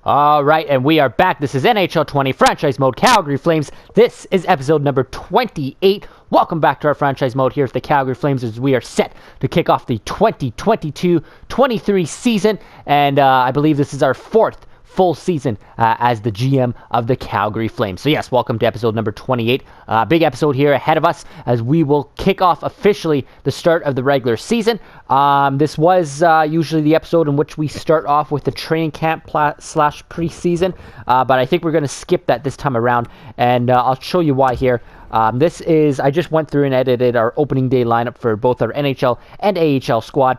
All right, and we are back. This is NHL 20 Franchise Mode Calgary Flames. This is episode number 28. Welcome back to our Franchise Mode here at the Calgary Flames as we are set to kick off the 2022-23 season. And I believe this is our fourth full season as the GM of the Calgary Flames. So yes, welcome to episode number 28. Big episode here ahead of us as we will kick off officially the start of the regular season. This was usually the episode in which we start off with the training camp slash preseason, but I think we're going to skip that this time around, and I'll show you why here. I just went through and edited our opening day lineup for both our NHL and AHL squad.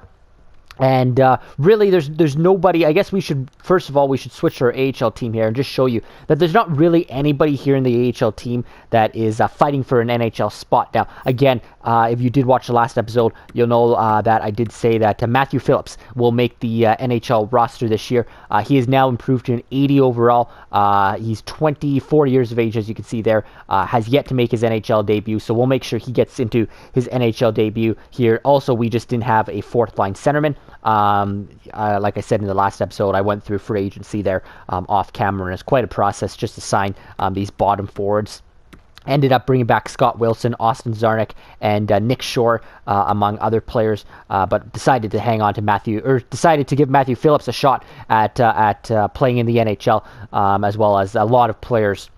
And really, there's nobody. I guess we should switch to our AHL team here and just show you that there's not really anybody here in the AHL team that is fighting for an NHL spot. Now, again, if you did watch the last episode, you'll know that I did say that Matthew Phillips will make the NHL roster this year. He has now improved to an 80 overall. He's 24 years of age, as you can see there. Has yet to make his NHL debut, so we'll make sure he gets into his NHL debut here. Also, we just didn't have a fourth line centerman. Like I said in the last episode, I went through free agency there off camera, and it's quite a process just to sign these bottom forwards. Ended up bringing back Scott Wilson, Austin Czarnik, and Nick Shore, among other players, but decided to hang on to decided to give Matthew Phillips a shot at playing in the NHL, as well as a lot of players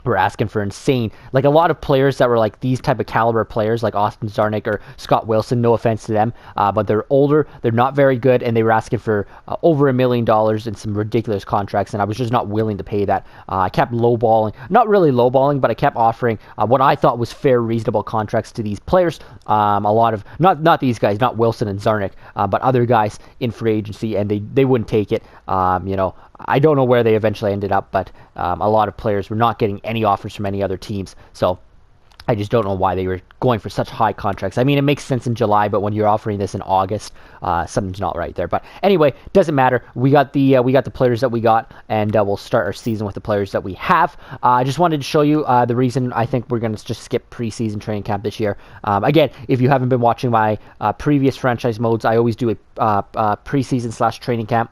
were asking for insane, like a lot of players that were like these type of caliber players like Austin Czarnik or Scott Wilson, no offense to them, but they're older, they're not very good, and they were asking for over $1 million and some ridiculous contracts, and I was just not willing to pay that. I kept lowballing, not really lowballing, but I kept offering what I thought was fair, reasonable contracts to these players. A lot of, not these guys, not Wilson and Czarnik, but other guys in free agency, and they wouldn't take it. I don't know where they eventually ended up, but a lot of players were not getting any offers from any other teams. So I just don't know why they were going for such high contracts. I mean, it makes sense in July, but when you're offering this in August, something's not right there. But anyway, doesn't matter. We got the players that we got, and we'll start our season with the players that we have. I just wanted to show you the reason I think we're going to just skip preseason training camp this year. Again, if you haven't been watching my previous franchise modes, I always do a preseason slash training camp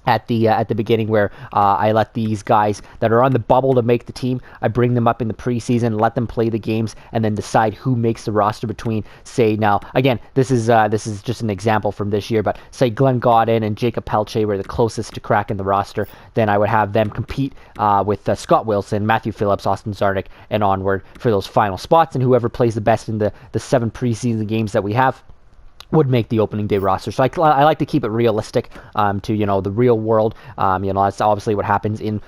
at the beginning, where I let these guys that are on the bubble to make the team, I bring them up in the preseason, let them play the games, and then decide who makes the roster between, say, now, again, this is just an example from this year, but say Glenn Godin and Jacob Pelche were the closest to cracking the roster, then I would have them compete with Scott Wilson, Matthew Phillips, Austin Czarnik, and onward for those final spots, and whoever plays the best in the 7 preseason games that we have would make the opening day roster. So I like to keep it realistic to the real world. That's obviously what happens in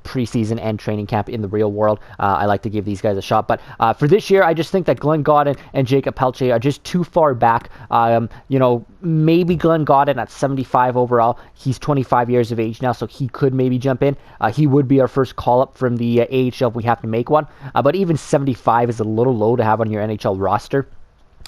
preseason and training camp in the real world. I like to give these guys a shot, but for this year, I just think that Glenn Godin and Jacob Pelche are just too far back. Maybe Glenn Godin at 75 overall. He's 25 years of age now, so he could maybe jump in. He would be our first call up from the AHL if we have to make one. But even 75 is a little low to have on your NHL roster.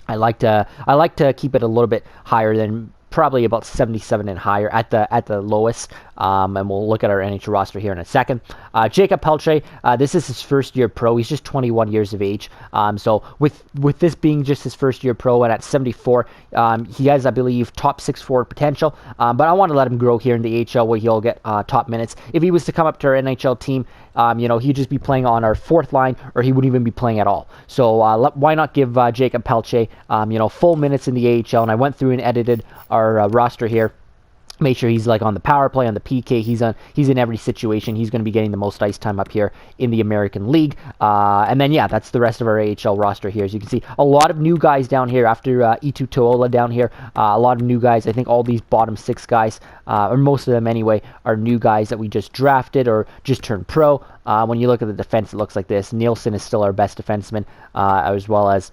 I like to keep it a little bit higher than probably about 77 and higher at the lowest. And we'll look at our NHL roster here in a second. Jacob Pelche, this is his first year pro. He's just 21 years of age. So with this being just his first year pro, and at 74, he has, I believe, top 6 forward potential. But I want to let him grow here in the AHL, where he'll get top minutes. If he was to come up to our NHL team, he'd just be playing on our 4th line, or he wouldn't even be playing at all. So why not give Jacob Pelche, full minutes in the AHL? And I went through and edited our roster here. Make sure he's like on the power play, on the PK. He's in every situation. He's going to be getting the most ice time up here in the American League. And then that's the rest of our AHL roster here. As you can see, a lot of new guys down here after Eetu Tuola down here. A lot of new guys. I think all these bottom 6 guys, or most of them anyway, are new guys that we just drafted or just turned pro. When you look at the defense, it looks like this. Nielsen is still our best defenseman, as well as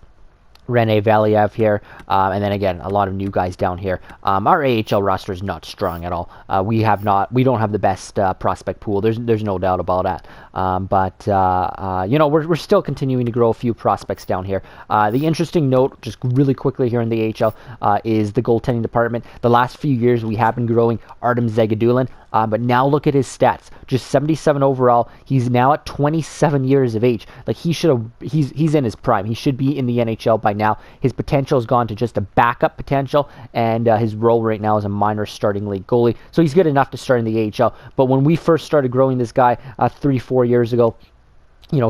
Rene Valiev here, and then again, a lot of new guys down here. Our AHL roster is not strong at all. We don't have the best prospect pool. There's no doubt about that. But we're still continuing to grow a few prospects down here. The interesting note, just really quickly here in the AHL, is the goaltending department. The last few years, we have been growing Artem Zagadulin. But now look at his stats. Just 77 overall. He's now at 27 years of age. Like, he's in his prime. He should be in the NHL by now. His potential has gone to just a backup potential, and his role right now is a minor starting league goalie. So he's good enough to start in the AHL. But when we first started growing this guy 3-4 years ago,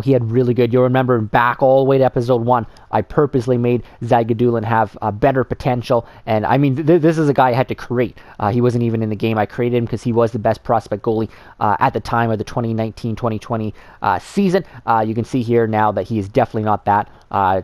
he had really good. You'll remember back all the way to episode 1, I purposely made Zagadulin have better potential. And I mean, this is a guy I had to create. He wasn't even in the game. I created him because he was the best prospect goalie at the time of the 2019-2020 season. You can see here now that he is definitely not that.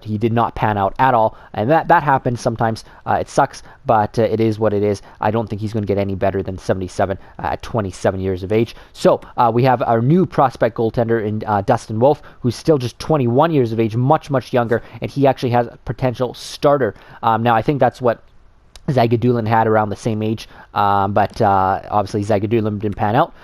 He did not pan out at all. And that happens sometimes. It sucks, but it is what it is. I don't think he's going to get any better than 77 at 27 years of age. So we have our new prospect goaltender in Dustin Wolf, who's still just 21 years of age, much, much younger, and he actually has a potential starter. Now, I think that's what Zagadulin had around the same age, but obviously Zagadulin didn't pan out.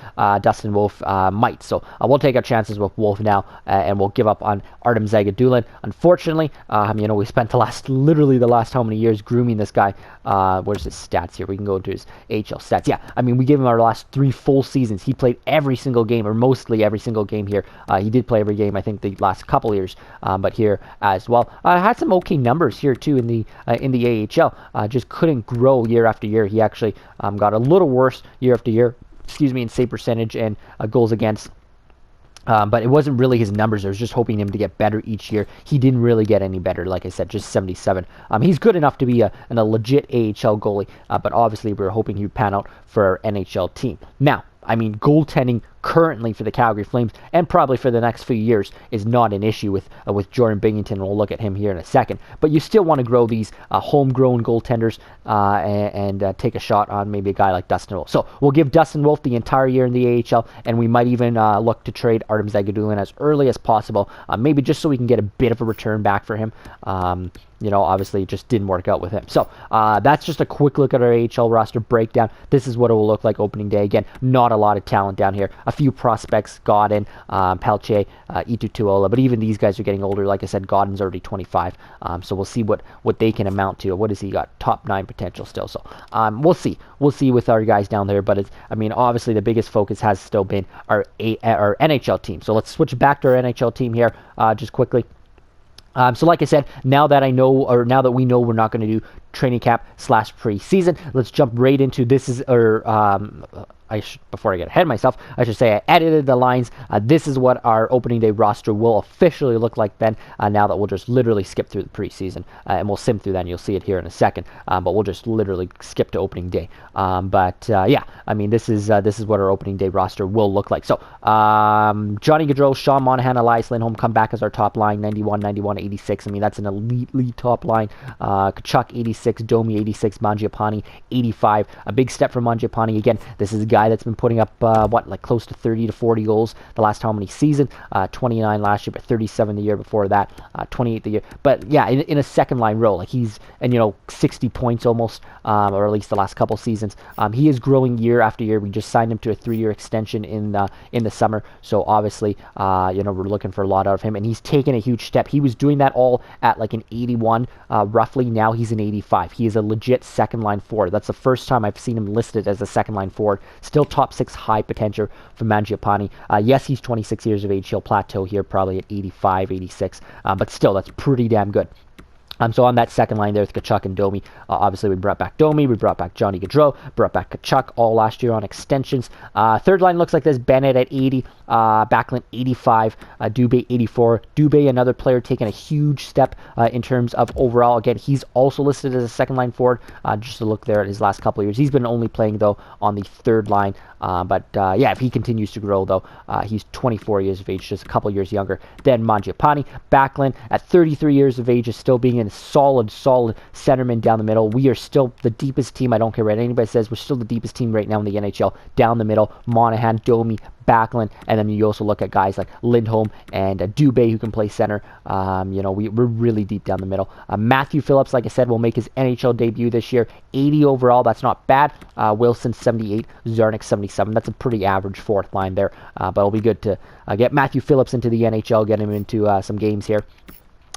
Dustin Wolf might, so we'll take our chances with Wolf now, and we'll give up on Artem Zagadulin. Unfortunately, we spent literally the last how many years grooming this guy. Where's his stats here? We can go to his AHL stats. Yeah, I mean, we gave him our last 3 full seasons. He played every single game, or mostly every single game here. He did play every game, I think, the last couple years, but here as well. Had some okay numbers here too in the AHL. Just couldn't grow year after year. He actually got a little worse year after year, in save percentage and goals against. But it wasn't really his numbers. I was just hoping him to get better each year. He didn't really get any better. Like I said, just 77. He's good enough to be a legit AHL goalie, but obviously we were hoping he'd pan out for our NHL team. Now, I mean, goaltending currently for the Calgary Flames, and probably for the next few years, is not an issue with Jordan Binghamton. We'll look at him here in a second. But you still want to grow these homegrown goaltenders and take a shot on maybe a guy like Dustin Wolf. So we'll give Dustin Wolf the entire year in the AHL, and we might even look to trade Artem Zagadulin as early as possible, maybe just so we can get a bit of a return back for him. Obviously it just didn't work out with him. So that's just a quick look at our AHL roster breakdown. This is what it will look like opening day. Again, not a lot of talent down here. A few prospects, Godin, Pelche, Itu Tuola, but even these guys are getting older. Like I said, Godin's already 25, so we'll see what they can amount to. What has he got? Top 9 potential still. So we'll see with our guys down there. But obviously the biggest focus has still been our NHL team. So let's switch back to our NHL team here just quickly. So like I said, now that we know we're not going to do training camp / preseason, let's jump right into before I get ahead of myself, I should say I edited the lines. This is what our opening day roster will officially look like then, now that we'll just literally skip through the preseason, and we'll sim through that, and you'll see it here in a second, but we'll just literally skip to opening day. This is what our opening day roster will look like. So, Johnny Gaudreau, Sean Monahan, Elias Lindholm come back as our top line, 91, 91, 86. That's an elite top line. Kachuk, 86, Domi, 86, Mangiapane, 85. A big step for Mangiapane. Again, this is a guy that's been putting up close to 30 to 40 goals the last how many seasons, 29 last year, but 37 the year before that, 28 the year. But yeah, in a second line role, he's 60 points almost, or at least the last couple seasons. He is growing year after year. We just signed him to a 3-year extension in the summer, so obviously we're looking for a lot out of him, and he's taken a huge step. He was doing that all at like an 81 roughly. Now he's an 85. He is a legit second line forward. That's the first time I've seen him listed as a second line forward. Still top 6 high potential for Mangiapane. Yes, he's 26 years of age. He'll plateau here probably at 85, 86. But still, that's pretty damn good. So on that second line there with Kachuk and Domi, obviously we brought back Domi, we brought back Johnny Gaudreau, brought back Kachuk all last year on extensions. Third line looks like this: Bennett at 80, Backlund 85, Dubé 84. Dubé, another player taking a huge step in terms of overall. Again, he's also listed as a second line forward. Just to look there at his last couple of years, he's been only playing though on the third line. If he continues to grow though, he's 24 years of age, just a couple years younger than Mangiapane. Backlund at 33 years of age is still being a solid centerman down the middle. We are still the deepest team. I don't care what anybody says. We're still the deepest team right now in the NHL. Down the middle, Monahan, Domi, Backlund, and then you also look at guys like Lindholm and Dubé who can play center. We're really deep down the middle. Matthew Phillips, like I said, will make his NHL debut this year. 80 overall, that's not bad. Wilson 78, Zarnik 77. That's a pretty average fourth line there, but it'll be good to get Matthew Phillips into the NHL, get him into some games here.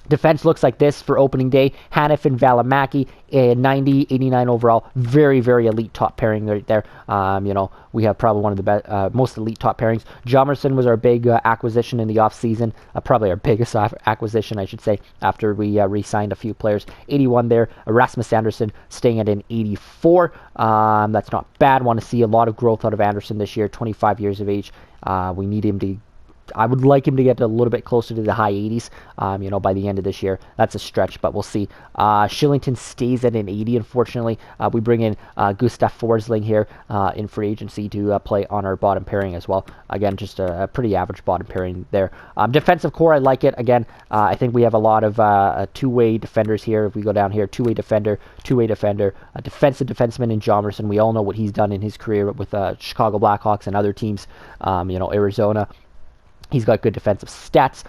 Defense looks like this for opening day. Hanifin, Valimaki, 90, 89 overall. Very, very elite top pairing right there. We have probably one of the best, most elite top pairings. Jomerson was our big acquisition in the offseason. Probably our biggest acquisition, I should say, after we re-signed a few players. 81 there. Rasmus Andersson staying at an 84. That's not bad. Want to see a lot of growth out of Andersson this year. 25 years of age. We need him to... I would like him to get a little bit closer to the high 80s, by the end of this year. That's a stretch, but we'll see. Shillington stays at an 80, unfortunately. We bring in Gustav Forsling here in free agency to play on our bottom pairing as well. Again, just a pretty average bottom pairing there. Defensive core, I like it. Again, I think we have a lot of two-way defenders here. If we go down here, two-way defender, a defensive defenseman in Jomerson. We all know what he's done in his career with Chicago Blackhawks and other teams, Arizona. He's got good defensive stats.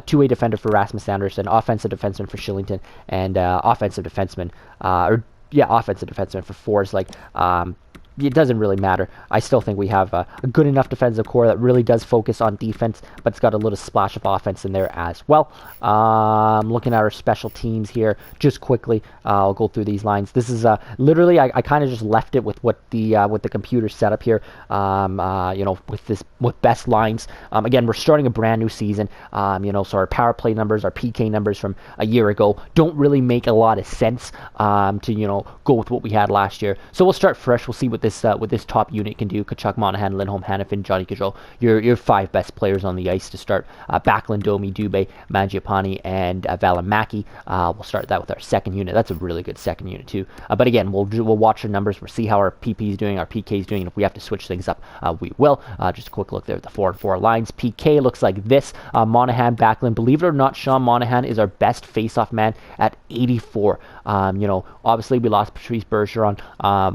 Two-way defender for Rasmus Andersson, offensive defenseman for Shillington, and offensive defenseman for Forsling. It doesn't really matter. I still think we have a good enough defensive core that really does focus on defense, but it's got a little splash of offense in there as well. Looking at our special teams here, just quickly, I'll go through these lines. This is literally I kind of just left it with what the computer set up here. With best lines. Again, we're starting a brand new season. So our power play numbers, our PK numbers from a year ago don't really make a lot of sense to go with what we had last year. So we'll start fresh. We'll see what this top unit can do. Tkachuk, Monahan, Lindholm, Hanifin, Johnny Gaudreau, your five best players on the ice to start. Backlund, Domi, Dubé, Mangiapane, and Valimaki. We'll start that with our second unit. That's a really good second unit too. But again, we'll watch our numbers. We'll see how our PP is doing, our PK is doing, and if we have to switch things up, we will. Just a quick look there at the 4-4 lines. PK looks like this. Monahan, Backlund. Believe it or not, Sean Monahan is our best face-off man at 84. Obviously we lost Patrice Bergeron,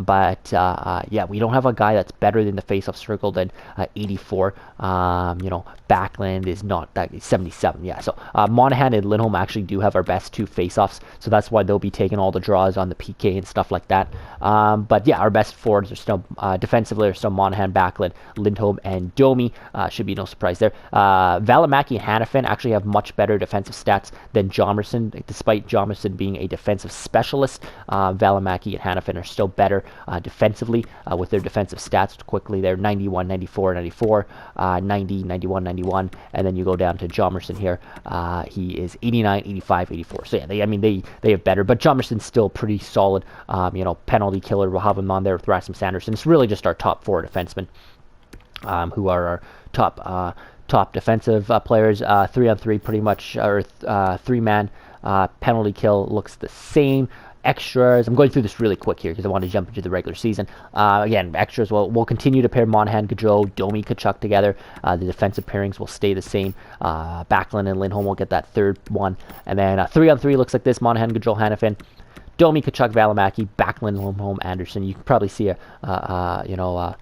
but we don't have a guy that's better than the face-off circle than 84. Backlund is not that 77. Yeah, so Monahan and Lindholm actually do have our best two face-offs, so that's why they'll be taking all the draws on the PK and stuff like that. But yeah, our best forwards are still defensively are still Monahan, Backlund, Lindholm, and Domi. Should be no surprise there. Valimaki and Hanifin actually have much better defensive stats than Jomerson, despite Jomerson being a defensive specialist. Valimaki and Hanifin are still better defensively with their defensive stats. Quickly there, 91, 94, 94, 90, 91, 91, and then you go down to Jomerson here. He is 89, 85, 84. So yeah, they have better, but Jomerson's still pretty solid. Penalty killer. We'll have him on there with Rasmus Andersson. It's really just our top four defensemen, who are our top defensive players. 3-on-3 pretty much, or three-man penalty kill looks the same. Extras, I'm going through this really quick here because I want to jump into the regular season. Again, extras, we'll continue to pair Monahan, Gaudreau, Domi, Tkachuk together. The defensive pairings will stay the same. Backlund and Lindholm will get that third one. And then 3-on-3 looks like this: Monahan, Gaudreau, Hanifin, Domi, Tkachuk, Valimaki, Backlund, Lindholm, Andersson. You can probably see a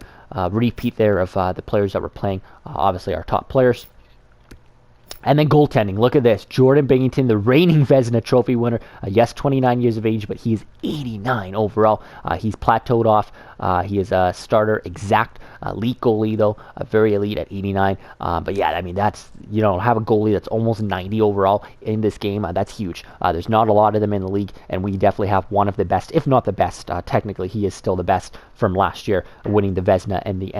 repeat there of the players that were playing. Obviously, our top players. And then goaltending. Look at this. Jordan Binnington, the reigning Vezina Trophy winner. Yes, 29 years of age, but he's 89 overall. He's plateaued off. He is a starter exact. Elite goalie, though. Very elite at 89. But yeah, that's, have a goalie that's almost 90 overall in this game. That's huge. There's not a lot of them in the league, and we definitely have one of the best, if not the best. Technically, he is still the best from last year, winning the Vezina and the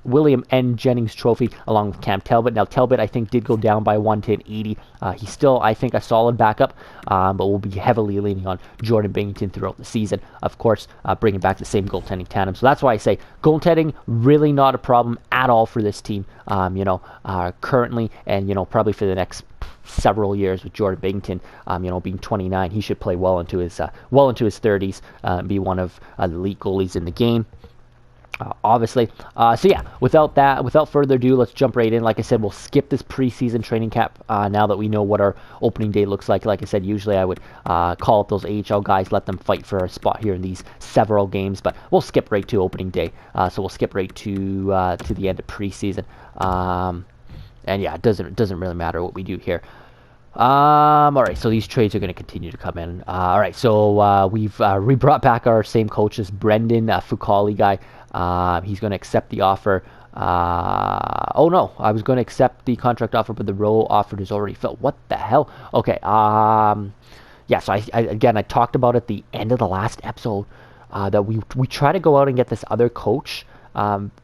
William N. Jennings Trophy along with Cam Talbot. Now, Talbot, I think, did go down by 1 to 80. He's still, I think, a solid backup, but we'll be heavily leaning on Jordan Binnington throughout the season. Of course, bringing back the same goaltending tandem. So that's why I say goaltending, really not a problem at all for this team, currently, and, probably for the next several years with Jordan Binnington, being 29. He should play well into his 30s, be one of the elite goalies in the game. Obviously. So yeah, without further ado, let's jump right in. Like I said, we'll skip this preseason training camp now that we know what our opening day looks like. Like I said, usually I would call up those AHL guys, let them fight for a spot here in these several games, but we'll skip right to opening day. So we'll skip right to the end of preseason. And yeah, it doesn't really matter what we do here. All right, so these trades are going to continue to come in. All right, so we've brought back our same coaches, Brendan Fucali guy. He's going to accept the offer. Oh no, I was going to accept the contract offer, but the role offered is already filled. What the hell? Okay. Yeah. So I talked about at the end of the last episode that we try to go out and get this other coach.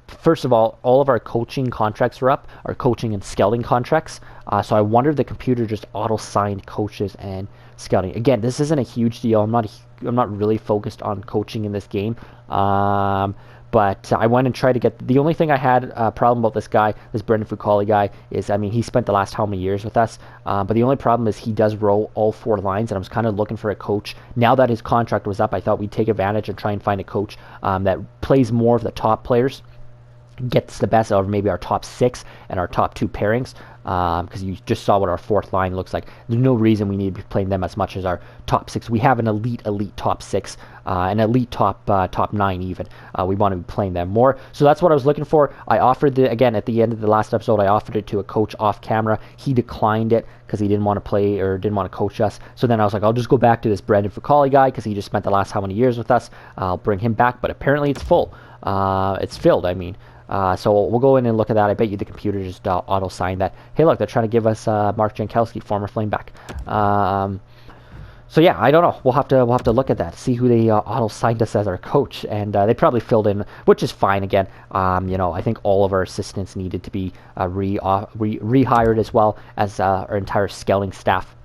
First of all of our coaching contracts are up, our coaching and scouting contracts. So I wonder if the computer just auto-signed coaches and scouting. Again, this isn't a huge deal. I'm not really focused on coaching in this game. But I went and tried to get. The only thing I had a problem about this guy, this Brendan Fucali guy, is he spent the last how many years with us. But the only problem is he does roll all 4 lines, and I was kind of looking for a coach. Now that his contract was up, I thought we'd take advantage and try and find a coach that plays more of the top players, gets the best out of maybe our top 6 and our top 2 pairings, because you just saw what our 4th line looks like. There's no reason we need to be playing them as much as our top 6. We have an elite top 6, an elite top 9 even. We want to be playing them more. So that's what I was looking for. I offered again at the end of the last episode, I offered it to a coach off camera. He declined it because he didn't want to play or didn't want to coach us. So then I was like, I'll just go back to this Brendan Fucali guy because he just spent the last how many years with us. I'll bring him back, but apparently it's full. It's filled, I mean. So we'll go in and look at that. I bet you the computer just auto-signed that. Hey, look, they're trying to give us Mark Jankowski, former Flame, back. So yeah, I don't know. We'll have to look at that, see who they auto-signed us as our coach, and they probably filled in, which is fine. Again, I think all of our assistants needed to be rehired as well as our entire scouting staff.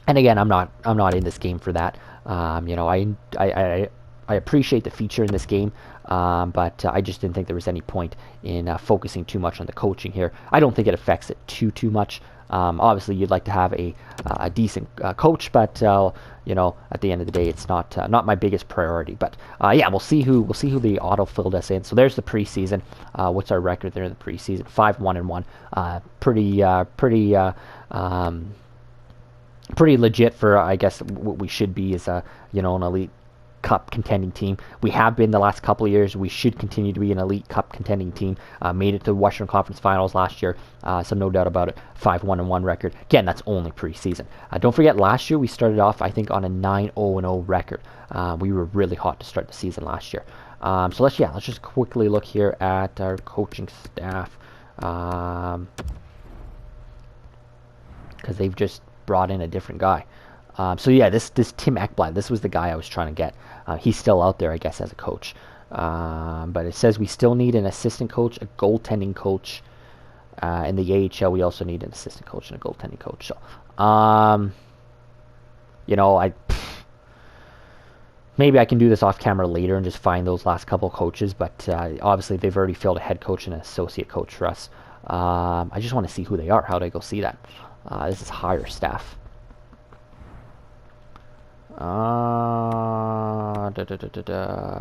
And again, I'm not in this game for that. I appreciate the feature in this game, but I just didn't think there was any point in focusing too much on the coaching here. I don't think it affects it too much. Obviously, you'd like to have a decent coach, but at the end of the day, it's not my biggest priority. But yeah, we'll see who they auto filled us in. So there's the preseason. What's our record there in the preseason? 5-1-1. Pretty legit for I guess what we should be as an elite Cup contending team. We have been the last couple of years. We should continue to be an elite Cup contending team. Made it to the Western Conference Finals last year, so no doubt about it. 5-1-1 record. Again, that's only preseason. Don't forget, last year we started off, I think, on a 9-0-0 record. We were really hot to start the season last year. So let's just quickly look here at our coaching staff, because they've just brought in a different guy. So yeah, this Tim Ekblad, this was the guy I was trying to get. He's still out there, I guess, as a coach. But it says we still need an assistant coach, a goaltending coach. In the AHL, we also need an assistant coach and a goaltending coach. So, maybe I can do this off camera later and just find those last couple coaches. But obviously, they've already filled a head coach and an associate coach for us. I just want to see who they are. How do I go see that? This is hire staff.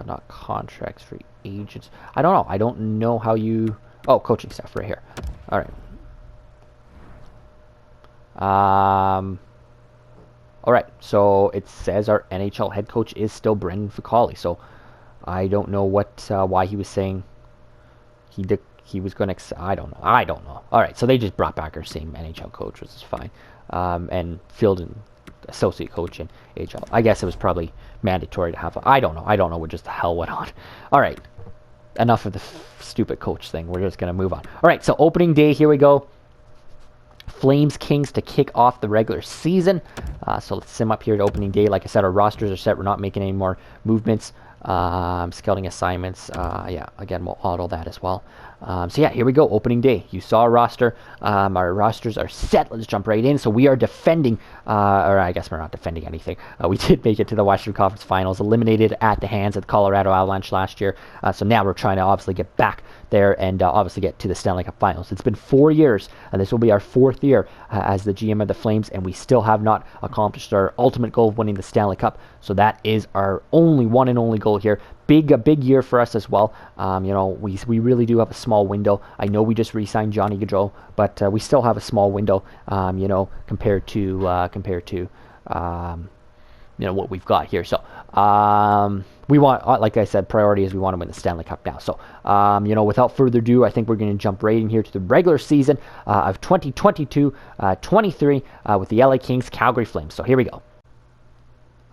Not contracts, free agents. I don't know. I don't know how you. Oh, coaching staff right here. All right. All right. So it says our NHL head coach is still Brendan Fucali. So I don't know why he was saying he was going to. I don't know. All right. So they just brought back our same NHL coach, which is fine. And filled in associate coach in AHL. I guess it was probably mandatory to have. I don't know what just the hell went on. All right, enough of the stupid coach thing. We're just gonna move on. All right, so opening day, here we go. Flames Kings to kick off the regular season. So let's sim up here at opening day. Like I said, our rosters are set. We're not making any more movements. Scouting assignments. Yeah, again, we'll auto that as well. So yeah, here we go. Opening day. You saw a roster. Our rosters are set. Let's jump right in. So we are defending, or I guess we're not defending anything. We did make it to the Western Conference Finals, eliminated at the hands of the Colorado Avalanche last year. So now we're trying to obviously get back there and obviously get to the Stanley Cup Finals. It's been 4 years, and this will be our 4th year as the GM of the Flames, and we still have not accomplished our ultimate goal of winning the Stanley Cup. So that is our one and only goal here. A big year for us as well. We really do have a small window. I know we just re-signed Johnny Gaudreau, but we still have a small window. Compared to what we've got here. So we want, like I said, priority is we want to win the Stanley Cup now. So without further ado, I think we're going to jump right in here to the regular season of 2022-23 with the LA Kings Calgary Flames. So here we go.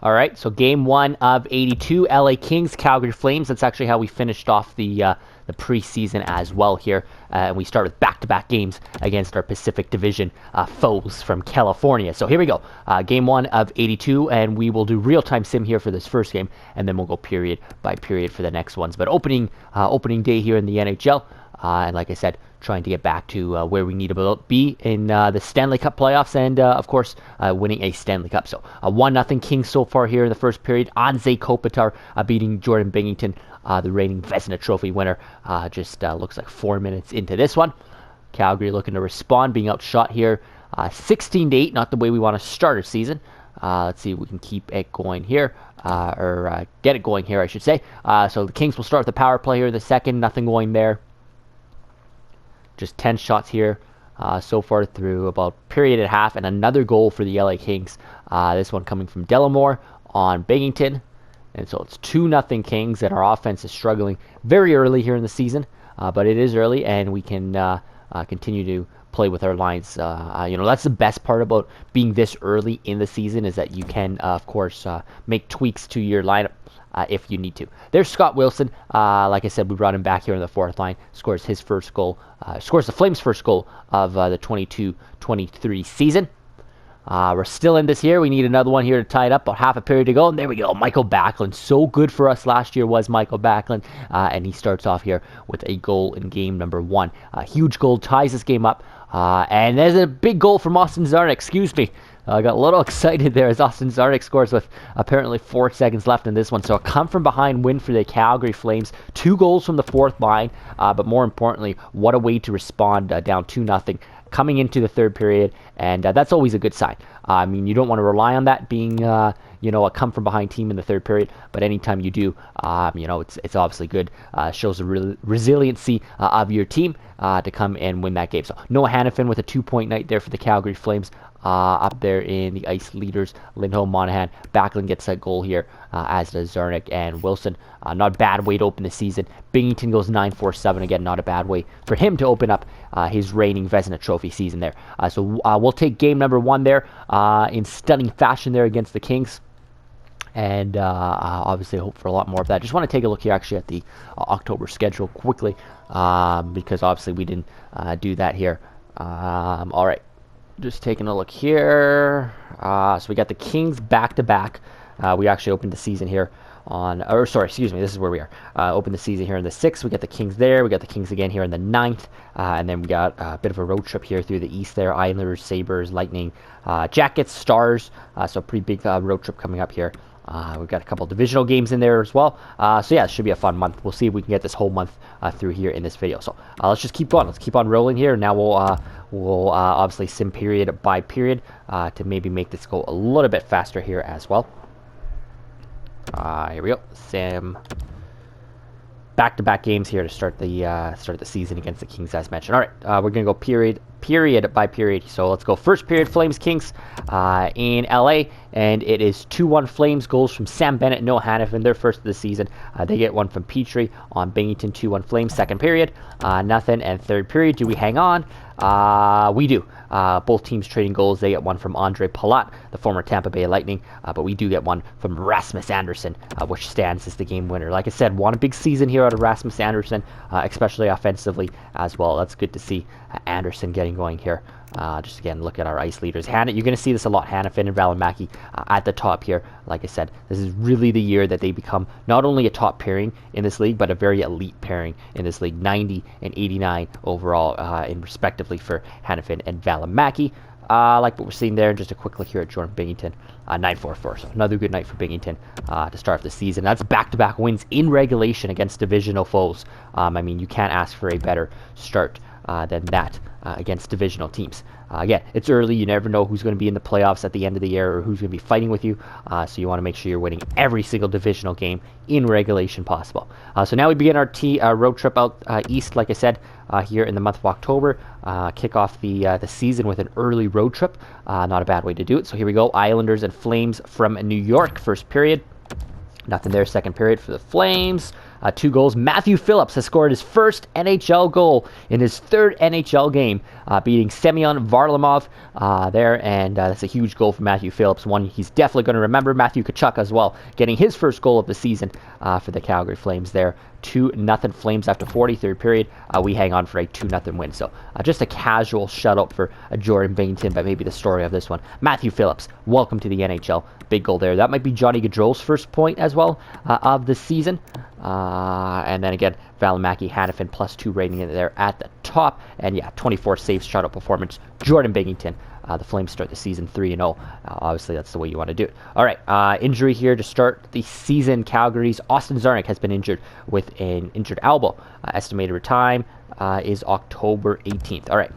All right, so game 1 of 82, LA Kings, Calgary Flames. That's actually how we finished off the preseason as well here. And we start with back-to-back games against our Pacific Division foes from California. So here we go, game 1 of 82, and we will do real-time sim here for this first game, and then we'll go period by period for the next ones. But opening day here in the NHL, and like I said, trying to get back to where we need to be in the Stanley Cup playoffs and, of course, winning a Stanley Cup. So 1-0 Kings so far here in the first period. Anze Kopitar beating Jordan Binnington, the reigning Vezina Trophy winner. Just looks like 4 minutes into this one. Calgary looking to respond, being outshot here 16-8, not the way we want to start our season. Let's see if we can keep it going here, or get it going here, I should say. So the Kings will start with the power play here in the second, nothing going there. Just 10 shots here so far through about period and a half, and another goal for the LA Kings. This one coming from Delamore on Binnington. And so it's 2-0 Kings, and our offense is struggling very early here in the season. But it is early, and we can continue to play with our lines. That's the best part about being this early in the season, is that you can, of course, make tweaks to your lineup if you need to. There's Scott Wilson. Like I said, we brought him back here in the fourth line. Scores his first goal. Scores the Flames' first goal of the 22-23 season. We're still in this here. We need another one here to tie it up. About half a period to go. And there we go. Michael Backlund. So good for us last year was Michael Backlund. And he starts off here with a goal in game number 1. A huge goal. Ties this game up. And there's a big goal from Austin Czarnik. Excuse me. I got a little excited there as Austin Czarnik scores with apparently 4 seconds left in this one. So a come-from-behind win for the Calgary Flames. 2 goals from the fourth line. But more importantly, what a way to respond down 2-0. Coming into the third period, and that's always a good sign. I mean, you don't want to rely on that being, a come-from-behind team in the third period, but anytime you do, it's obviously good. Shows the resiliency of your team to come and win that game. So Noah Hannafin with a 2-point night there for the Calgary Flames. Up there in the ice leaders, Lindholm, Monahan. Backlund gets that goal here, as does Czarnik and Wilson. Not a bad way to open the season. Binnington goes 9-4-7. Again, not a bad way for him to open up his reigning Vezina Trophy season there. So we'll take game number 1 there in stunning fashion there against the Kings. And obviously hope for a lot more of that. Just want to take a look here actually at the October schedule quickly, because obviously we didn't do that here. All right. Just taking a look here. So we got the Kings back-to-back. We actually opened the season here this is where we are. Opened the season here in the 6th. We got the Kings there. We got the Kings again here in the 9th. And then we got a bit of a road trip here through the East there. Islanders, Sabres, Lightning, Jackets, Stars. So pretty big road trip coming up here. We've got a couple divisional games in there as well. So yeah, it should be a fun month. We'll see if we can get this whole month through here in this video. So let's just keep going. Let's keep on rolling here. Now we'll obviously sim period by period to maybe make this go a little bit faster here as well. Here we go. Sim. Back-to-back games here to start the season against the Kings, as mentioned. All right, we're gonna go period by period. So let's go first period. Flames Kings in LA, and it is 2-1 Flames. Goals from Sam Bennett and Noah Hannafin. Their first of the season. They get one from Petrie on Binnington. 2-1 Flames. Second period, nothing. And third period, do we hang on? We do. Both teams trading goals. They get one from Andre Palat, the former Tampa Bay Lightning, but we do get one from Rasmus Andersson, which stands as the game winner. Like I said, want a big season here out of Rasmus Andersson, especially offensively as well. That's good to see Andersson getting going here. Just again, look at our ice leaders. You're going to see this a lot. Hannafin and Valimaki at the top here. Like I said, this is really the year that they become not only a top pairing in this league, but a very elite pairing in this league. 90 and 89 overall, in respectively for Hannafin and Valimaki. Like what we're seeing there. Just a quick look here at Jordan Binnington. 9-4-4. So another good night for Binnington to start the season. That's back-to-back wins in regulation against divisional foes. I mean, you can't ask for a better start than that against divisional teams. Again, it's early. You never know who's going to be in the playoffs at the end of the year or who's going to be fighting with you. So you want to make sure you're winning every single divisional game in regulation possible. So now we begin our road trip out east, like I said, here in the month of October. Kick off the season with an early road trip. Not a bad way to do it. So here we go. Islanders and Flames from New York. First period. Nothing there. Second period for the Flames. 2 goals. Matthew Phillips has scored his first NHL goal in his 3rd NHL game, beating Semyon Varlamov there, and that's a huge goal for Matthew Phillips, one he's definitely going to remember. Matthew Tkachuk as well, getting his first goal of the season for the Calgary Flames there. 2-0 Flames after 43rd period. We hang on for a 2-0 win. So just a casual shutout for Jordan Binnington, but maybe the story of this one. Matthew Phillips, welcome to the NHL. Big goal there. That might be Johnny Gaudreau's first point as well of the season. And then again, Valimaki Hanifin +2 rating in there at the top. And yeah, 24 saves shutout performance. Jordan Binnington. The Flames start the season 3-0. Obviously, that's the way you want to do it. All right, injury here to start the season. Calgary's Austin Czarnik has been injured with an injured elbow. Estimated time is October 18th. All right.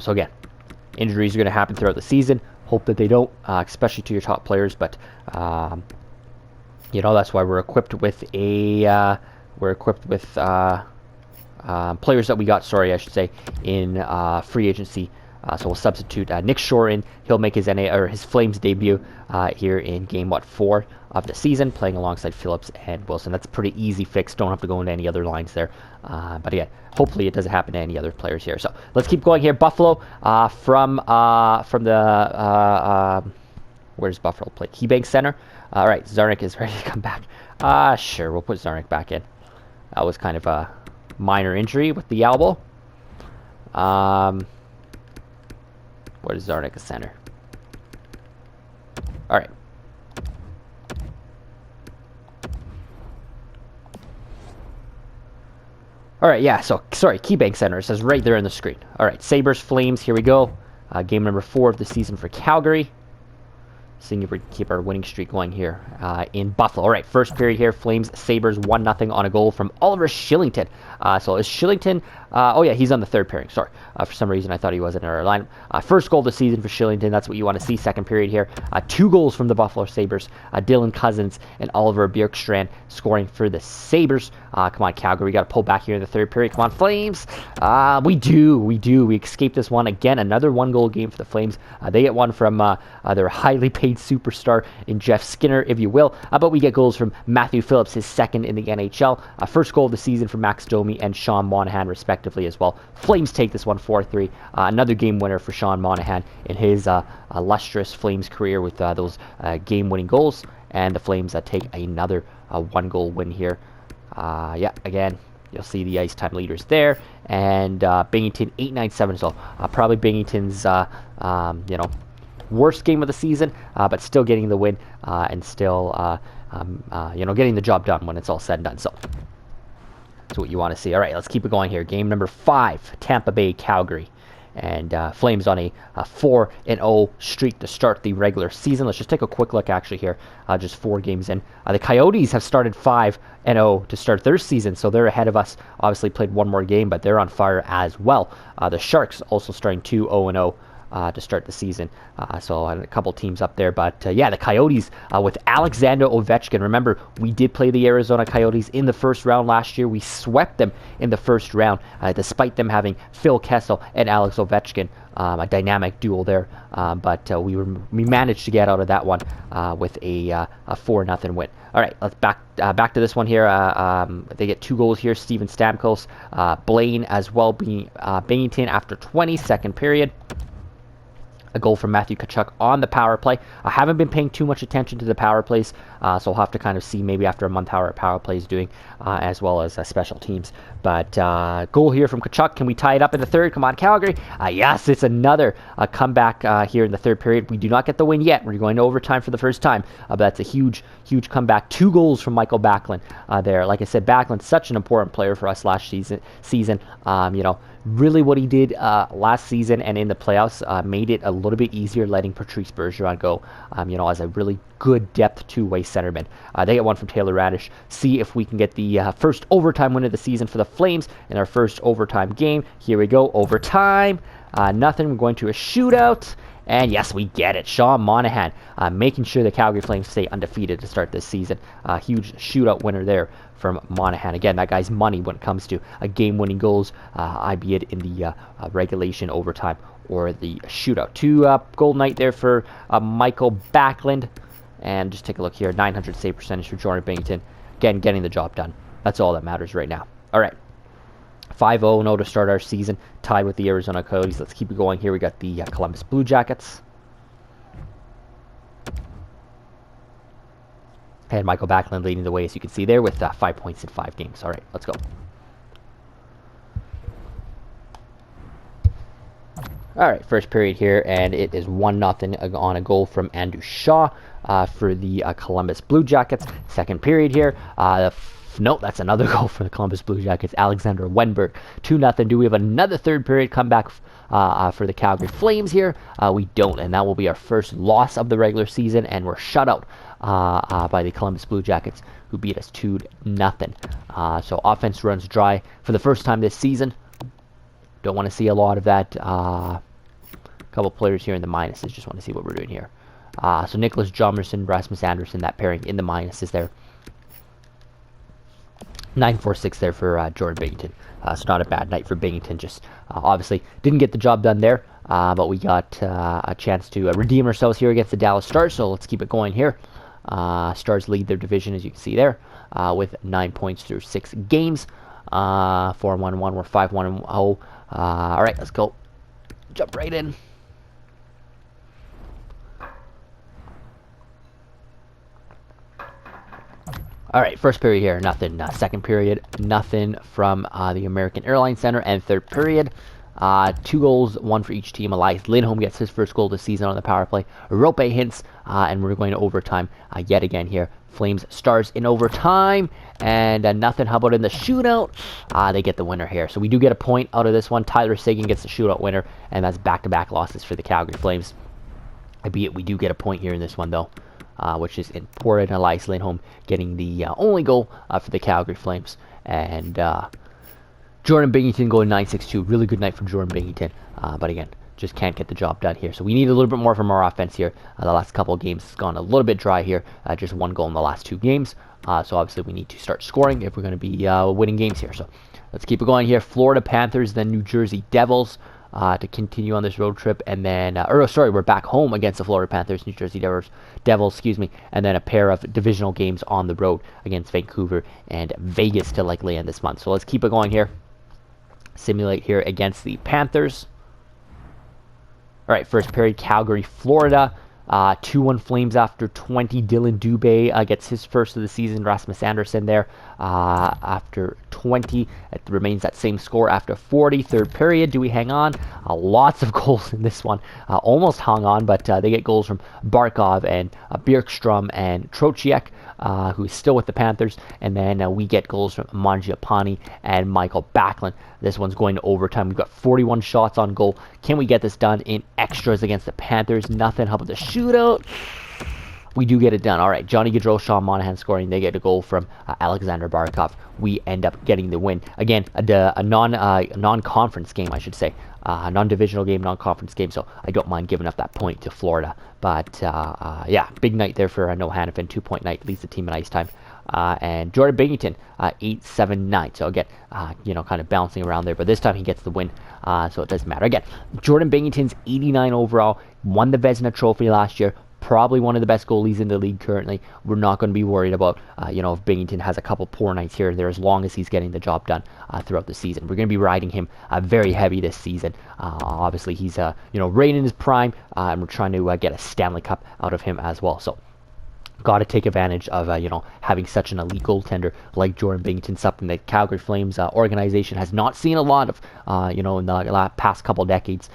So again, injuries are going to happen throughout the season. Hope that they don't, especially to your top players. But you know, that's why we're equipped with players that we got, I should say, in free agency. So we'll substitute Nick Shore in. He'll make his his Flames debut here in game 4 of the season, playing alongside Phillips and Wilson. That's a pretty easy fix. Don't have to go into any other lines there. But again, hopefully it doesn't happen to any other players here. So let's keep going here. Buffalo from the where's Buffalo play? KeyBank Center. All right, Czarnik is ready to come back. Sure, we'll put Czarnik back in. That was kind of a minor injury with the elbow. Where is Czarnik a center? All right. All right, yeah, so, sorry, KeyBank Center. It says right there on the screen. All right, Sabres, Flames, here we go. Game number 4 of the season for Calgary. Seeing if we can keep our winning streak going here in Buffalo. All right, first period here, Flames, Sabres, 1-0 on a goal from Oliver Shillington. So is Shillington... oh, yeah, he's on the 3rd pairing. Sorry. For some reason, I thought he wasn't in our lineup. First goal of the season for Shillington. That's what you want to see. Second period here. 2 goals from the Buffalo Sabres. Dylan Cousins and Oliver Bjorkstrand scoring for the Sabres. Come on, Calgary. We got to pull back here in the 3rd period. Come on, Flames. We do. We escaped this one. Again, another 1-goal game for the Flames. They get one from their highly paid superstar in Jeff Skinner, if you will. But we get goals from Matthew Phillips, his 2nd in the NHL. First goal of the season for Max Domi and Sean Monahan, respectively, as well. Flames take this one 4-3. Another game winner for Sean Monahan in his illustrious Flames career with those game-winning goals. And the Flames take another 1-goal win here. Yeah, again, you'll see the ice time leaders there. And Binnington 8-9-7. So probably Binnington's worst game of the season, but still getting the win and still getting the job done when it's all said and done. So that's what you want to see. All right, let's keep it going here. Game number 5, Tampa Bay, Calgary. And Flames on a 4-0 streak to start the regular season. Let's just take a quick look actually here. Just 4 games in. The Coyotes have started 5-0 to start their season, so they're ahead of us. Obviously played one more game, but they're on fire as well. The Sharks also starting 2-0 to start the season. So a couple teams up there. But yeah, the Coyotes with Alexander Ovechkin. Remember, we did play the Arizona Coyotes in the first round last year. We swept them in the first round, despite them having Phil Kessel and Alex Ovechkin. A dynamic duel there. But we managed to get out of that one with a 4-0 win. All right, let's back to this one here. They get 2 goals here. Steven Stamkos, Blaine as well, being Binnington after 22nd period. A goal from Matthew Tkachuk on the power play. I haven't been paying too much attention to the power plays, so we'll have to kind of see maybe after a month how our power play is doing, as well as special teams. But goal here from Tkachuk. Can we tie it up in the 3rd? Come on, Calgary. Yes, it's another comeback here in the 3rd period. We do not get the win yet. We're going to overtime for the first time. But that's a huge comeback. 2 goals from Michael Backlund there. Like I said, Backlund's such an important player for us last season. Really what he did last season and in the playoffs made it a little bit easier letting Patrice Bergeron go, as a really good depth two-way centerman. They get one from Taylor Radish. See if we can get the first overtime win of the season for the Flames in our first overtime game. Here we go, overtime. Nothing. We're going to a shootout. And yes, we get it. Sean Monahan making sure the Calgary Flames stay undefeated to start this season. Huge shootout winner there from Monahan. Again, that guy's money when it comes to game-winning goals, albeit in the regulation, overtime, or the shootout. 2-goal night there for Michael Backlund. And just take a look here. 900 save percentage for Jordan Binnington. Again, getting the job done. That's all that matters right now. All right. 5-0 to start our season, tied with the Arizona Coyotes. Let's keep it going here. We got the Columbus Blue Jackets. And Michael Backlund leading the way, as you can see there, with 5 points in 5 games. All right, let's go. All right, first period here, and it is 1-0 on a goal from Andrew Shaw for the Columbus Blue Jackets. Second period here. Nope, that's another goal for the Columbus Blue Jackets. Alexander Wenberg, 2-0. Do we have another third period comeback for the Calgary Flames here? We don't, and that will be our first loss of the regular season, and we're shut out by the Columbus Blue Jackets, who beat us 2-0. So offense runs dry for the first time this season. Don't want to see a lot of that. Couple players here in the minuses. Just want to see what we're doing here. So Nicholas Jomerson, Rasmus Anderson, that pairing in the minuses there. 9-4-6 there for Jordan Binnington. It's not a bad night for Binnington. Just obviously didn't get the job done there, but we got a chance to redeem ourselves here against the Dallas Stars. So let's keep it going here. Stars lead their division, as you can see there, with 9 points through 6 games. 4-1-1. We're 5-1-0. All right, let's go. Jump right in. All right, first period here, nothing. Second period, nothing from the American Airlines Center. And third period, 2 goals, 1 for each team. Elias Lindholm gets his first goal of the season on the power play. Rope hints, and we're going to overtime yet again here. Flames Stars in overtime, and nothing. How about in the shootout? They get the winner here. So we do get a point out of this one. Tyler Seguin gets the shootout winner, and that's back-to-back losses for the Calgary Flames. Albeit we do get a point here in this one, though. Which is important. Elias Lindholm getting the only goal for the Calgary Flames. And Jordan Binnington going 9-6-2. Really good night from Jordan Binnington. But again, just can't get the job done here. So we need a little bit more from our offense here. The last couple of games has gone a little bit dry here. Just 1 goal in the last 2 games. So obviously we need to start scoring if we're going to be winning games here. So let's keep it going here. Florida Panthers, then New Jersey Devils. To continue on this road trip, and then, we're back home against the Florida Panthers, New Jersey Devils, and then a pair of divisional games on the road against Vancouver and Vegas to likely end this month. So let's keep it going here. Simulate here against the Panthers. All right, first period, Calgary, Florida. 2-1 Flames after 20. Dylan Dubé gets his first of the season. Rasmus Anderson there after 20. It remains that same score after 40. Third period, do we hang on? Lots of goals in this one. Almost hung on, but they get goals from Barkov and Bjorkstrom and Trocheck, who is still with the Panthers. And then we get goals from Mangiapane and Michael Backlund. This one's going to overtime. We've got 41 shots on goal. Can we get this done in extras against the Panthers? Nothing. How about the shootout? We do get it done. All right, Johnny Gaudreau, Sean Monahan scoring. They get a goal from Alexander Barkov. We end up getting the win. Again, a non-conference game, I should say. Non-divisional game, non-conference game, so I don't mind giving up that point to Florida. But, yeah, big night there for Noah Hannafin. 2-point night, leads the team in ice time. And Jordan Binnington, 8-7-9. So, again, kind of bouncing around there. But this time he gets the win, so it doesn't matter. Again, Jordan Binnington's 89 overall, won the Vezina Trophy last year. Probably one of the best goalies in the league currently. We're not going to be worried about, if Binnington has a couple poor nights here and there, as long as he's getting the job done throughout the season. We're going to be riding him very heavy this season. Obviously, he's, right in his prime, and we're trying to get a Stanley Cup out of him as well. So got to take advantage of having such an elite goaltender like Jordan Binnington, something that Calgary Flames organization has not seen a lot of in the past couple decades.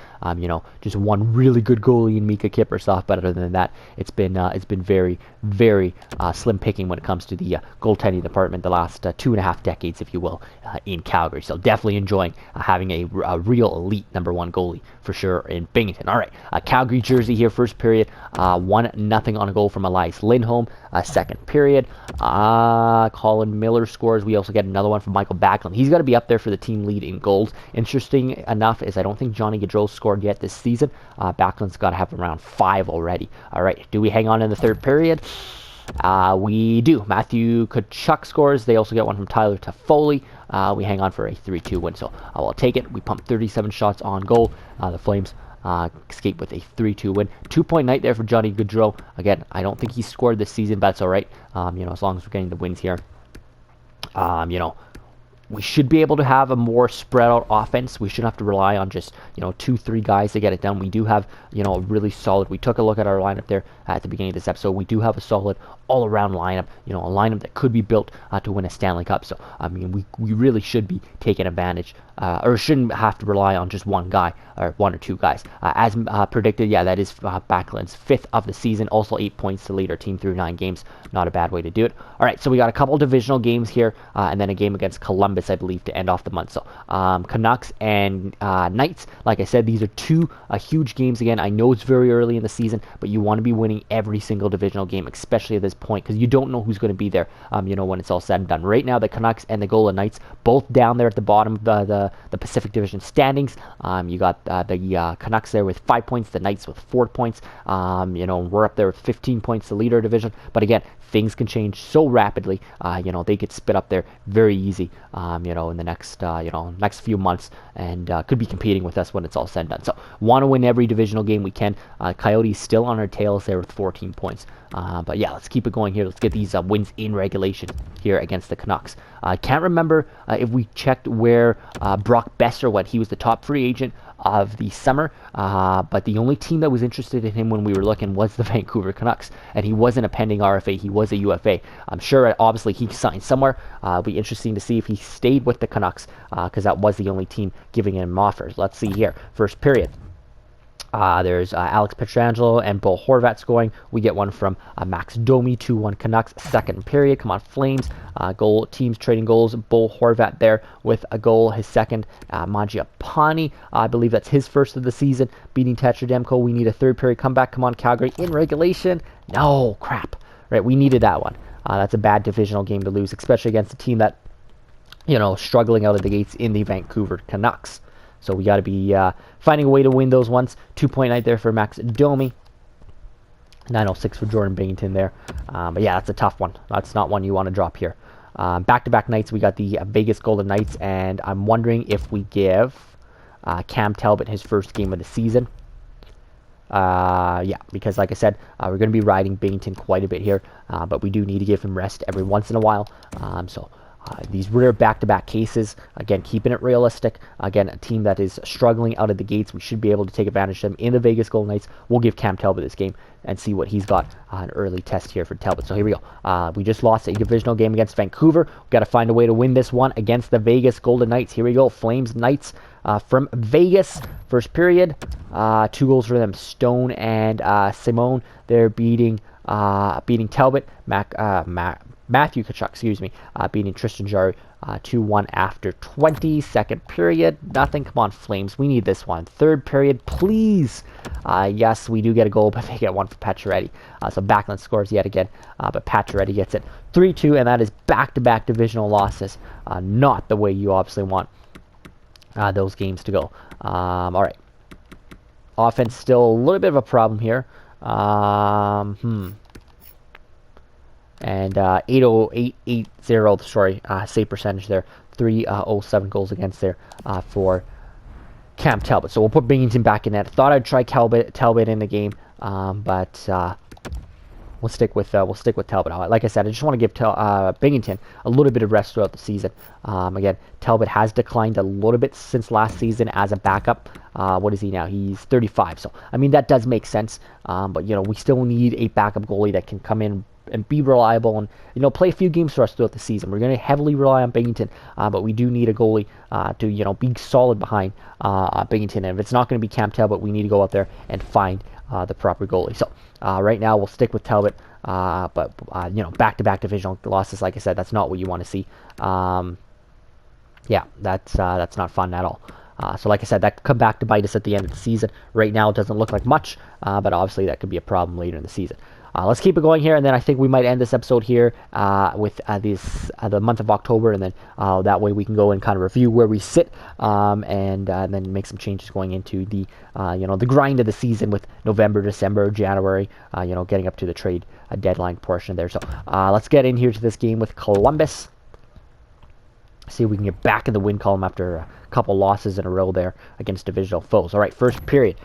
Just one really good goalie in Mika Kiprusoff, but other than that, it's been very, very slim picking when it comes to the goaltending department the last 2.5 decades, if you will, in Calgary. So definitely enjoying having a real elite #1 goalie for sure in Binnington. All right, Calgary jersey here, first period, 1-0 on a goal from Elias Lindholm. Second period, Colin Miller scores. We also get another one from Michael Backlund. He's got to be up there for the team lead in goals. Interesting enough is I don't think Johnny Gaudreau scored yet this season. Backlund's got to have around 5 already. All right, do we hang on in the third period? We do. Matthew Tkachuk scores. They also get one from Tyler Toffoli. We hang on for a 3-2 win, so I'll take it. We pumped 37 shots on goal. The Flames escape with a 3-2 win. 2-point night there for Johnny Gaudreau. Again, I don't think he scored this season, but that's all right. As long as we're getting the wins here. We should be able to have a more spread out offense. We shouldn't have to rely on just 2-3 guys to get it done. We do have a really solid. We took a look at our lineup there at the beginning of this episode. We do have a solid all around lineup. A lineup that could be built to win a Stanley Cup. So we really should be taking advantage or shouldn't have to rely on just one guy or 1 or 2 guys. As predicted, yeah, that is Backlund's 5th of the season. Also 8 points to lead our team through 9 games. Not a bad way to do it. All right, so we got a couple divisional games here and then a game against Columbus, I believe, to end off the month. So Canucks and Knights, like I said, these are 2 huge games. Again, I know it's very early in the season, but you want to be winning every single divisional game, especially at this point, because you don't know who's going to be there when it's all said and done. Right now, the Canucks and the Golden Knights both down there at the bottom of the Pacific Division standings. You got the Canucks there with 5 points, the Knights with 4 points. We're up there with 15 points to lead our division. But again, things can change so rapidly. They could spit up there very easy. In the next few months, and could be competing with us when it's all said and done. So want to win every divisional game we can. Coyotes still on our tails there with 14 points. But yeah, let's keep it going here. Let's get these wins in regulation here against the Canucks. I can't remember if we checked where Brock Besser went. He was the top free agent of the summer, but the only team that was interested in him when we were looking was the Vancouver Canucks, and he wasn't a pending RFA, he was a UFA. I'm sure obviously he signed somewhere. It'll be interesting to see if he stayed with the Canucks, because that was the only team giving him offers. Let's see here. First period. There's Alex Pietrangelo and Bo Horvat scoring. We get one from Max Domi, 2-1 Canucks. Second period, come on Flames. Goal teams trading goals. Bo Horvat there with a goal, his second. Mangiapane, I believe that's his first of the season, beating Tetrademko. We need a third period comeback. Come on Calgary in regulation. No, crap. Right, we needed that one. That's a bad divisional game to lose, especially against a team that, struggling out of the gates in the Vancouver Canucks. So we got to be finding a way to win those ones. 2-point night there for Max Domi. 906 for Jordan Binnington there. But yeah, that's a tough one. That's not one you want to drop here. Back-to-back nights, we got the Vegas Golden Knights, and I'm wondering if we give Cam Talbot his first game of the season. Yeah, because like I said, we're going to be riding Binnington quite a bit here, but we do need to give him rest every once in a while. These rare back-to-back cases, again, keeping it realistic. Again, a team that is struggling out of the gates, we should be able to take advantage of them in the Vegas Golden Knights. We'll give Cam Talbot this game and see what he's got. An early test here for Talbot. So here we go. We just lost a divisional game against Vancouver. We've got to find a way to win this one against the Vegas Golden Knights. Here we go. Flames Knights from Vegas. First period. 2 goals for them. Stone and Simone. They're beating Talbot. Matthew Tkachuk, beating Tristan Jarry 2-1 after 20. Second period, nothing. Come on, Flames. We need this one. Third period, please. Yes, we do get a goal, but they get one for Pacioretty. So Backlund scores yet again, but Pacioretty gets it 3-2, and that is back-to-back divisional losses. Not the way you obviously want those games to go. All right. Offense still a little bit of a problem here. And 80880, save percentage there. 307 goals against there for Cam Talbot. So we'll put Binnington back in net. Thought I'd try Talbot in the game, but we'll stick with Talbot. Like I said, I just want to give Binnington a little bit of rest throughout the season. Again, Talbot has declined a little bit since last season as a backup. What is he now? He's 35. So I mean that does make sense. But we still need a backup goalie that can come in and be reliable and, play a few games for us throughout the season. We're going to heavily rely on Binghamton, but we do need a goalie to, be solid behind Binghamton. And if it's not going to be Cam Talbot, we need to go out there and find the proper goalie. So right now we'll stick with Talbot, but back-to-back divisional losses, like I said, that's not what you want to see. Yeah, that's not fun at all. So like I said, that could come back to bite us at the end of the season. Right now it doesn't look like much, but obviously that could be a problem later in the season. Let's keep it going here, and then I think we might end this episode here with the month of October, and then that way we can go and kind of review where we sit, and then make some changes going into the the grind of the season with November, December, January, getting up to the trade deadline portion there. So let's get in here to this game with Columbus. See if we can get back in the win column after a couple losses in a row there against divisional foes. All right, first period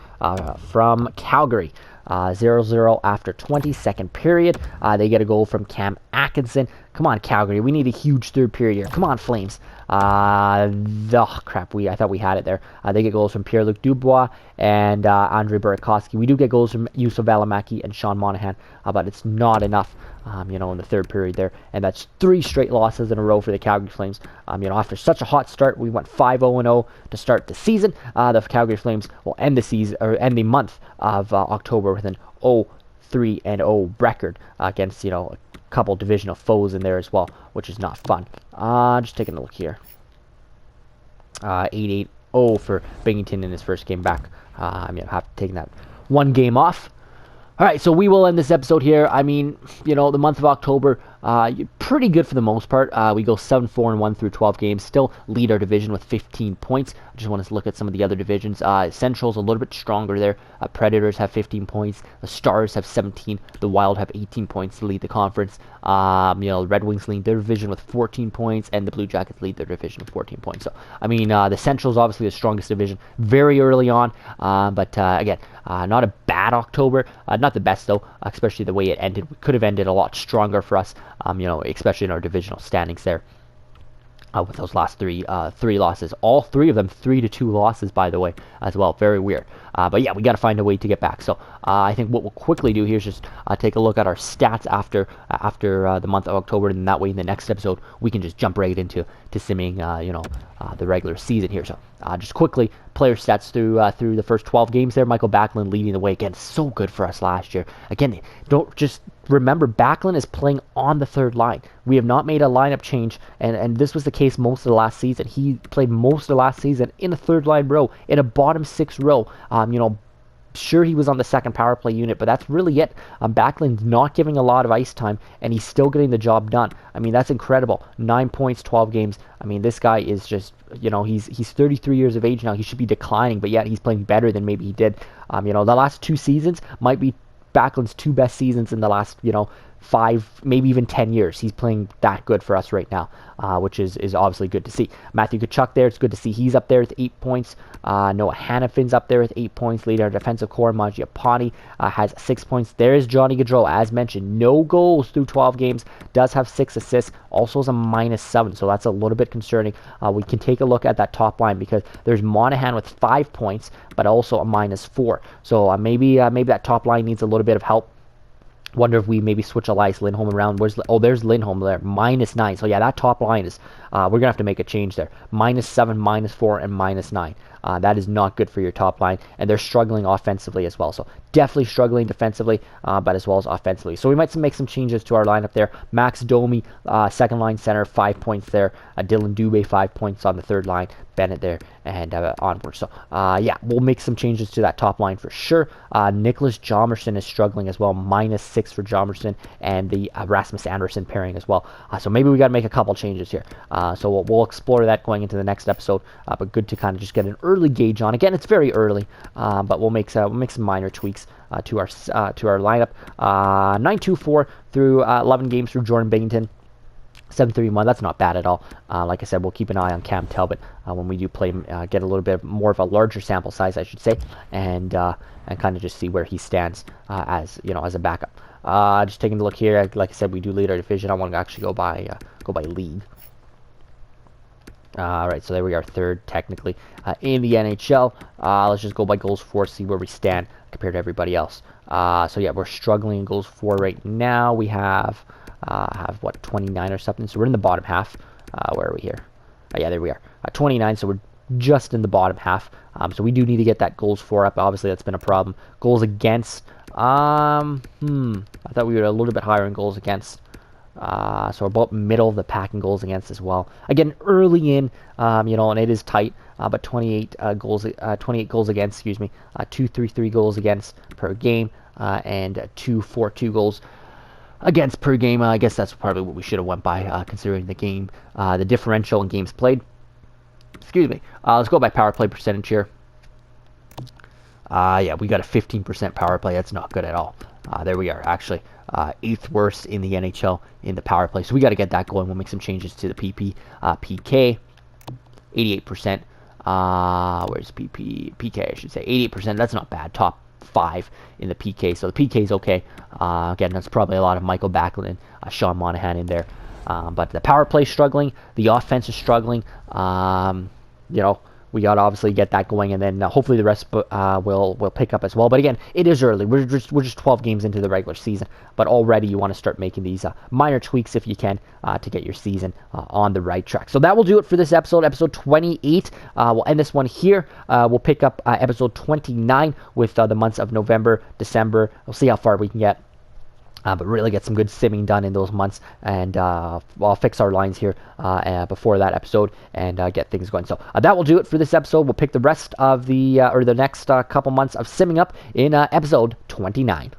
from Calgary. 0-0 after 22nd period. They get a goal from Cam Atkinson. Come on, Calgary. We need a huge third period here. Come on, Flames. Crap. I thought we had it there. They get goals from Pierre-Luc Dubois and Andrei Burakovsky. We do get goals from Yusuf Valimaki and Sean Monahan, but it's not enough, in the third period there. And that's 3 straight losses in a row for the Calgary Flames. After such a hot start, we went 5-0-0 to start the season. The Calgary Flames will end the season, or end the month of October with an 0-3-0 record against, a couple divisional foes in there as well, which is not fun. Just taking a look here. 8-8-0 for Binghamton in his first game back. Have taken that one game off. All right, so we will end this episode here. The month of October, pretty good for the most part. We go 7-4-1 through 12 games, still lead our division with 15 points. I just want to look at some of the other divisions. Central's a little bit stronger there. Predators have 15 points. The Stars have 17. The Wild have 18 points to lead the conference. The Red Wings lead their division with 14 points, and the Blue Jackets lead their division with 14 points. So, the Central's obviously the strongest division very early on, but again, not a bad October. Not the best, though, especially the way it ended. We could have ended a lot stronger for us, especially in our divisional standings there. With those last three losses. All 3 of them 3-2 losses, by the way, as well. Very weird. But yeah, we got to find a way to get back. So I think what we'll quickly do here is just take a look at our stats after the month of October, and that way in the next episode we can just jump right into simming the regular season here. So just quickly, player stats through the first 12 games there. Michael Backlund leading the way. Again, so good for us last year. Again, don't just remember, Backlund is playing on the third line. We have not made a lineup change, and this was the case most of the last season. He played most of the last season in a third line row, in a bottom 6 row. Sure, he was on the second power play unit, but that's really it. Backlund's not giving a lot of ice time, and he's still getting the job done. That's incredible. 9 points, 12 games. This guy is just, he's 33 years of age now. He should be declining, but yet he's playing better than maybe he did. The last 2 seasons might be Backlund's 2 best seasons in the last, 5, maybe even 10 years. He's playing that good for us right now, which is obviously good to see. Matthew Tkachuk there, it's good to see he's up there with 8 points. Noah Hannafin's up there with 8 points. Leader our defensive core, Mangiapane, has 6 points. There's Johnny Gaudreau, as mentioned. No goals through 12 games. Does have 6 assists. Also has a -7, so that's a little bit concerning. We can take a look at that top line because there's Monahan with 5 points, but also a -4. So maybe that top line needs a little bit of help. Wonder if we maybe switch Elias Lindholm around. There's Lindholm there, -9. So yeah, that top line is, we're going to have to make a change there. -7, -4, and -9. That is not good for your top line, and they're struggling offensively as well. So definitely struggling defensively, but as well as offensively. So we might make some changes to our lineup there. Max Domi, second line center, 5 points there. Dylan Dubé, 5 points on the third line. Bennett there, and onward. So yeah, we'll make some changes to that top line for sure. Nicholas Hjalmarsson is struggling as well, -6 for Hjalmarsson, and the Rasmus Andersson pairing as well. So maybe we got to make a couple changes here. So we'll explore that going into the next episode. But good to kind of just get an early gauge on. Again, it's very early, but we'll make some minor tweaks to our lineup. 9-2-4 through 11 games through Jordan Binghamton. 7-3-1, that's not bad at all. Like I said, we'll keep an eye on Cam Talbot when we do play, get a little bit more of a larger sample size, I should say, and kind of just see where he stands as a backup. Just taking a look here, like I said, we do lead our division. I want to actually go by league. All right, so there we are, third technically in the NHL. Let's just go by goals for, see where we stand compared to everybody else. So yeah, we're struggling in goals for right now. We have what, 29 or something. So we're in the bottom half. Where are we here? Yeah, there we are, 29. So we're just in the bottom half. So we do need to get that goals for up. Obviously, that's been a problem. Goals against. I thought we were a little bit higher in goals against. So about middle of the pack in goals against as well. Again, early in, and it is tight. But 28 goals against. Excuse me. 2.33 goals against per game, and 2.42 goals against per game. I guess that's probably what we should have went by, considering the game, the differential in games played. Excuse me. Let's go by power play percentage here. Yeah, we got a 15% power play. That's not good at all. There we are, actually 8th worst in the NHL in the power play. So we got to get that going. We'll make some changes to the PK. 88%. Where's PK? I should say 88%. That's not bad. Top 5 in the PK. So the PK is okay. Again, that's probably a lot of Michael Backlund and Sean Monahan in there. But the power play is struggling. The offense is struggling. We got to obviously get that going, and then hopefully the rest will pick up as well. But again, it is early. We're just 12 games into the regular season, but already you want to start making these minor tweaks if you can to get your season on the right track. So that will do it for this episode 28. We'll end this one here. We'll pick up episode 29 with the months of November, December. We'll see how far we can get. But really get some good simming done in those months, and I'll fix our lines here before that episode and get things going. So that will do it for this episode. We'll pick the rest of the next couple months of simming up in episode 29.